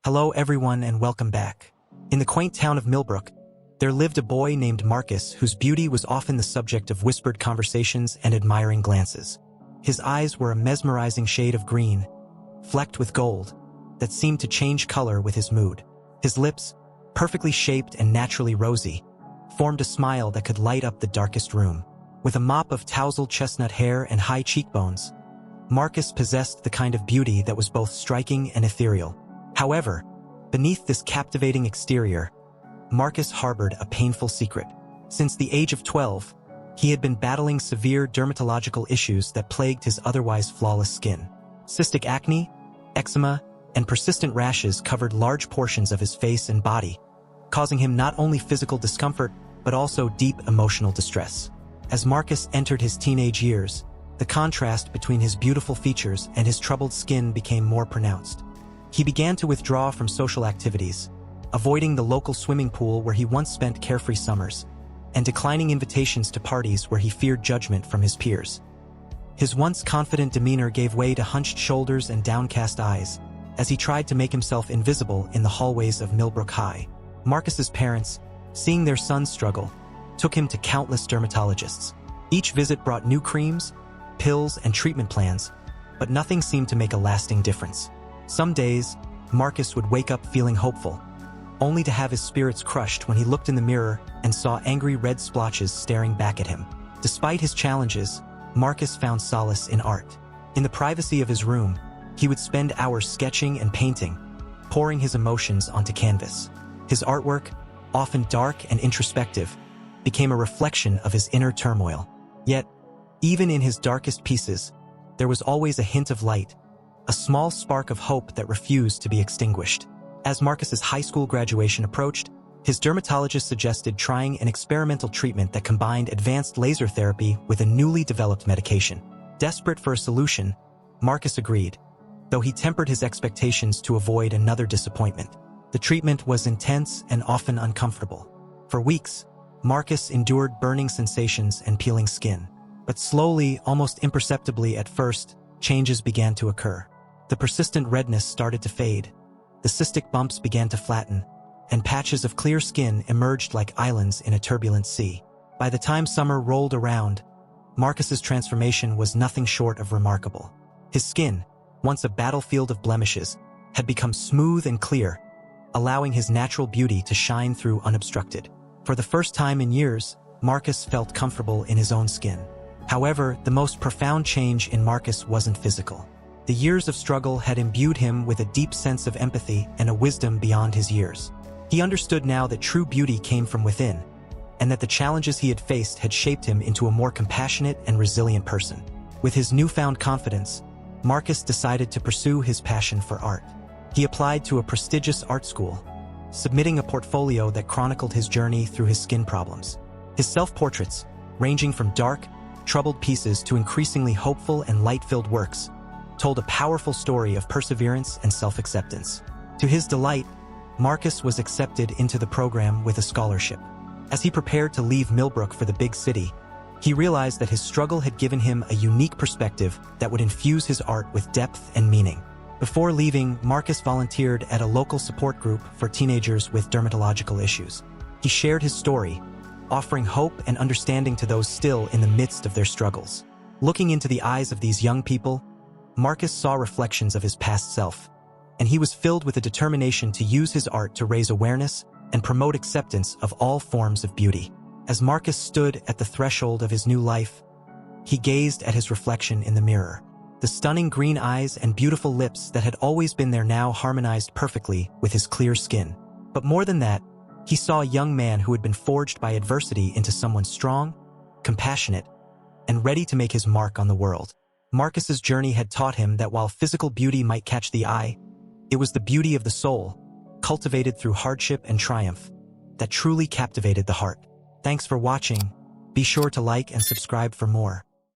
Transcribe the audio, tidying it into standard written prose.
Hello everyone and welcome back. In the quaint town of Millbrook, there lived a boy named Marcus whose beauty was often the subject of whispered conversations and admiring glances. His eyes were a mesmerizing shade of green, flecked with gold, that seemed to change color with his mood. His lips, perfectly shaped and naturally rosy, formed a smile that could light up the darkest room. With a mop of tousled chestnut hair and high cheekbones, Marcus possessed the kind of beauty that was both striking and ethereal. However, beneath this captivating exterior, Marcus harbored a painful secret. Since the age of 12, he had been battling severe dermatological issues that plagued his otherwise flawless skin. Cystic acne, eczema, and persistent rashes covered large portions of his face and body, causing him not only physical discomfort but also deep emotional distress. As Marcus entered his teenage years, the contrast between his beautiful features and his troubled skin became more pronounced. He began to withdraw from social activities, avoiding the local swimming pool where he once spent carefree summers, and declining invitations to parties where he feared judgment from his peers. His once confident demeanor gave way to hunched shoulders and downcast eyes, as he tried to make himself invisible in the hallways of Millbrook High. Marcus's parents, seeing their son's struggle, took him to countless dermatologists. Each visit brought new creams, pills, and treatment plans, but nothing seemed to make a lasting difference. Some days, Marcus would wake up feeling hopeful, only to have his spirits crushed when he looked in the mirror and saw angry red splotches staring back at him. Despite his challenges, Marcus found solace in art. In the privacy of his room, he would spend hours sketching and painting, pouring his emotions onto canvas. His artwork, often dark and introspective, became a reflection of his inner turmoil. Yet, even in his darkest pieces, there was always a hint of light, a small spark of hope that refused to be extinguished. As Marcus's high school graduation approached, his dermatologist suggested trying an experimental treatment that combined advanced laser therapy with a newly developed medication. Desperate for a solution, Marcus agreed, though he tempered his expectations to avoid another disappointment. The treatment was intense and often uncomfortable. For weeks, Marcus endured burning sensations and peeling skin. But slowly, almost imperceptibly at first, changes began to occur. The persistent redness started to fade, the cystic bumps began to flatten, and patches of clear skin emerged like islands in a turbulent sea. By the time summer rolled around, Marcus's transformation was nothing short of remarkable. His skin, once a battlefield of blemishes, had become smooth and clear, allowing his natural beauty to shine through unobstructed. For the first time in years, Marcus felt comfortable in his own skin. However, the most profound change in Marcus wasn't physical. The years of struggle had imbued him with a deep sense of empathy and a wisdom beyond his years. He understood now that true beauty came from within, and that the challenges he had faced had shaped him into a more compassionate and resilient person. With his newfound confidence, Marcus decided to pursue his passion for art. He applied to a prestigious art school, submitting a portfolio that chronicled his journey through his skin problems. His self-portraits, ranging from dark, troubled pieces to increasingly hopeful and light-filled works, told a powerful story of perseverance and self-acceptance. To his delight, Marcus was accepted into the program with a scholarship. As he prepared to leave Millbrook for the big city, he realized that his struggle had given him a unique perspective that would infuse his art with depth and meaning. Before leaving, Marcus volunteered at a local support group for teenagers with dermatological issues. He shared his story, offering hope and understanding to those still in the midst of their struggles. Looking into the eyes of these young people, Marcus saw reflections of his past self, and he was filled with a determination to use his art to raise awareness and promote acceptance of all forms of beauty. As Marcus stood at the threshold of his new life, he gazed at his reflection in the mirror. The stunning green eyes and beautiful lips that had always been there now harmonized perfectly with his clear skin. But more than that, he saw a young man who had been forged by adversity into someone strong, compassionate, and ready to make his mark on the world. Marcus's journey had taught him that while physical beauty might catch the eye, it was the beauty of the soul, cultivated through hardship and triumph, that truly captivated the heart. Thanks for watching. Be sure to like and subscribe for more.